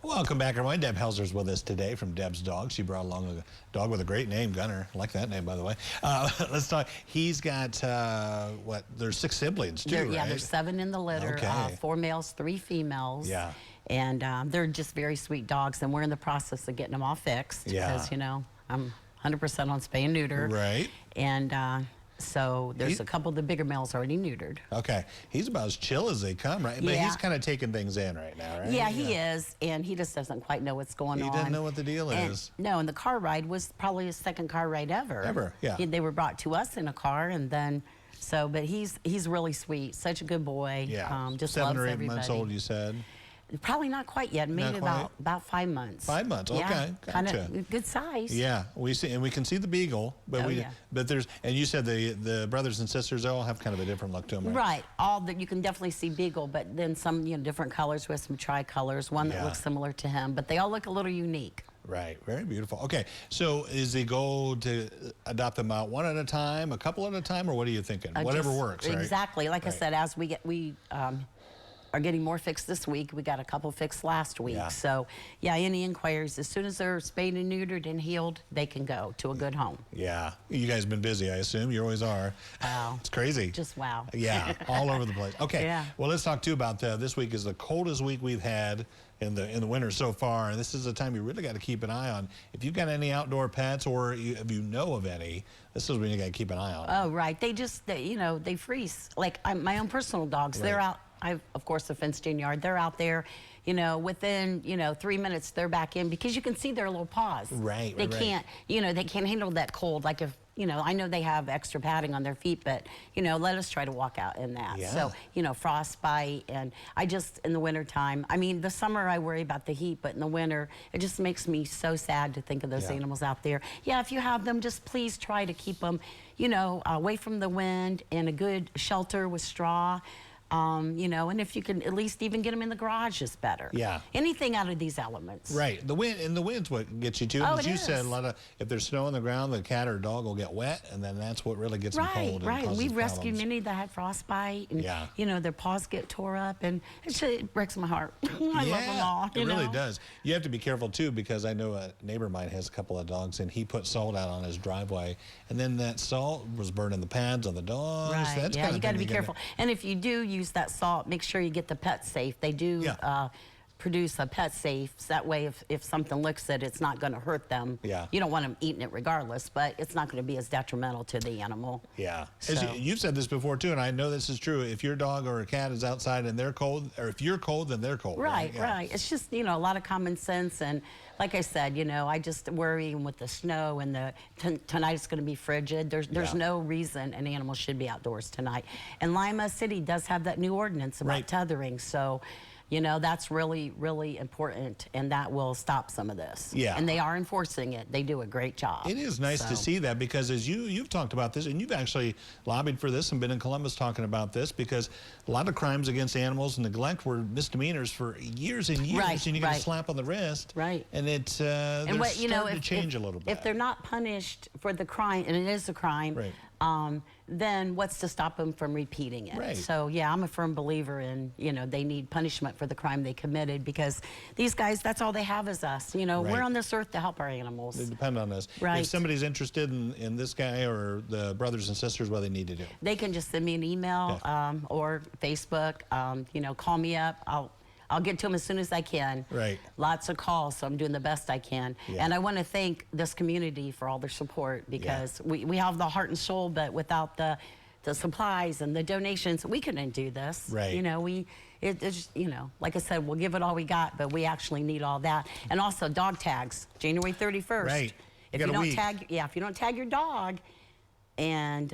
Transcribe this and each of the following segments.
Welcome back, everyone. Deb Helser's with us today from Deb's Dog. She brought along a dog with a great name, Gunter. I like that name, by the way. Let's talk. He's got, what, there's 6 siblings, too, right? Yeah, there's 7 in the litter, okay. 4 males, 3 females. Yeah. And they're just very sweet dogs, and we're in the process of getting them all fixed. Yeah. Because, you know, I'm 100% on spay and neuter. Right. And so there's a couple of the bigger males already neutered. Okay. He's about as chill as they come, right? But yeah. he's kind of taking things in right now, right? Yeah, he is, and he just doesn't quite know what's going on. He doesn't know what the deal is. No, and the car ride was probably his 2nd car ride ever. Ever, yeah. They were brought to us in a car, and then, but he's really sweet, such a good boy. Yeah. Just 7 loves or 8 everybody. months old, you said? Probably not quite yet. Maybe quite. about 5 months. 5 months. Okay, yeah, gotcha. Kind of good size. Yeah, we see, and we can see the beagle, but yeah. but there's, and you said the brothers and sisters all have kind of a different look to them, right? Right. All that you can definitely see beagle, but then some different colors with some tricolors. One that looks similar to him, but they all look a little unique. Right, very beautiful. Okay, so is the goal to adopt them out one at a time, a couple at a time, or what are you thinking? Whatever works, right? Exactly. Like I said, as we are getting more fixed this week. We got a couple fixed last week. Yeah. So, yeah, any inquiries, as soon as they're spayed and neutered and healed, they can go to a good home. Yeah. You guys have been busy, I assume. You always are. Wow. It's crazy. Just wow. Yeah, all over the place. Okay. Yeah. Well, let's talk, too, about this week is the coldest week we've had in the winter so far, and this is a time you really got to keep an eye on. If you've got any outdoor pets, or if you know of any, this is when you got to keep an eye on. Oh, right. They freeze. Like my own personal dogs, they're out. I've, of course, a fenced-in yard. They're out there, within, 3 minutes, they're back in because you can see their little paws. Right, They can't, they can't handle that cold. Like if, I know they have extra padding on their feet, but, let us try to walk out in that. Yeah. So, frostbite, and I just, in the wintertime, I mean, the summer I worry about the heat, but in the winter, it just makes me so sad to think of those animals out there. Yeah, if you have them, just please try to keep them, away from the wind in a good shelter with straw. And if you can at least even get them in the garage is better. Yeah. Anything out of these elements. Right. The wind's what gets you too. Oh, As you said, if there's snow on the ground, the cat or dog will get wet, and then that's what really gets them cold. Right. And We've rescued many that had frostbite, and their paws get tore up, and it breaks my heart. I love them all. It really does. You have to be careful too, because I know a neighbor of mine has a couple of dogs, and he put salt out on his driveway, and then that salt was burning the pads on the dogs. Right. That's yeah, kind you got to be careful. And if you do use that salt, make sure you get the pet safe. They do produce a pet safe, so that way if something licks it, it's not going to hurt them. Yeah. You don't want them eating it regardless, but it's not going to be as detrimental to the animal. Yeah. So. You've said this before too, and I know this is true. If your dog or a cat is outside and they're cold, or if you're cold, then they're cold. Right. It's just, a lot of common sense, and like I said, I just worry with the snow and tonight it's going to be frigid. There's no reason an animal should be outdoors tonight. And Lima City does have that new ordinance about tethering, so that's really, really important, and that will stop some of this. Yeah. And they are enforcing it. They do a great job. It is nice to see that, because as you've talked about this, and you've actually lobbied for this and been in Columbus talking about this, because a lot of crimes against animals and neglect were misdemeanors for years and years, and you get a slap on the wrist. Right. And it's they're starting to change a little bit. If they're not punished for the crime, and it is a crime, then what's to stop them from repeating it? Right. So, yeah, I'm a firm believer in, they need punishment for the crime they committed, because these guys, that's all they have is us. We're on this earth to help our animals. They depend on us. Right. If somebody's interested in this guy or the brothers and sisters, what they need to do? They can just send me an email or Facebook, call me up. I'll get to them as soon as I can. Right. Lots of calls, so I'm doing the best I can. Yeah. And I want to thank this community for all their support, because we have the heart and soul, but without the supplies and the donations, we couldn't do this. Right. It's like I said, we'll give it all we got, but we actually need all that. And also dog tags, January 31st. Right. If you don't tag your dog, and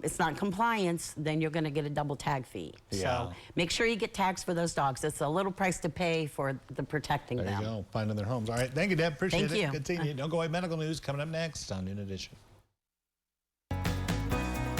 it's not in compliance, then you're going to get a double tag fee. So make sure you get tags for those dogs. It's a little price to pay for the protecting them. There you go, finding their homes. All right, thank you, Deb. Appreciate it. Thank you. Good seeing you. Don't go away. Medical news coming up next on Noon Edition.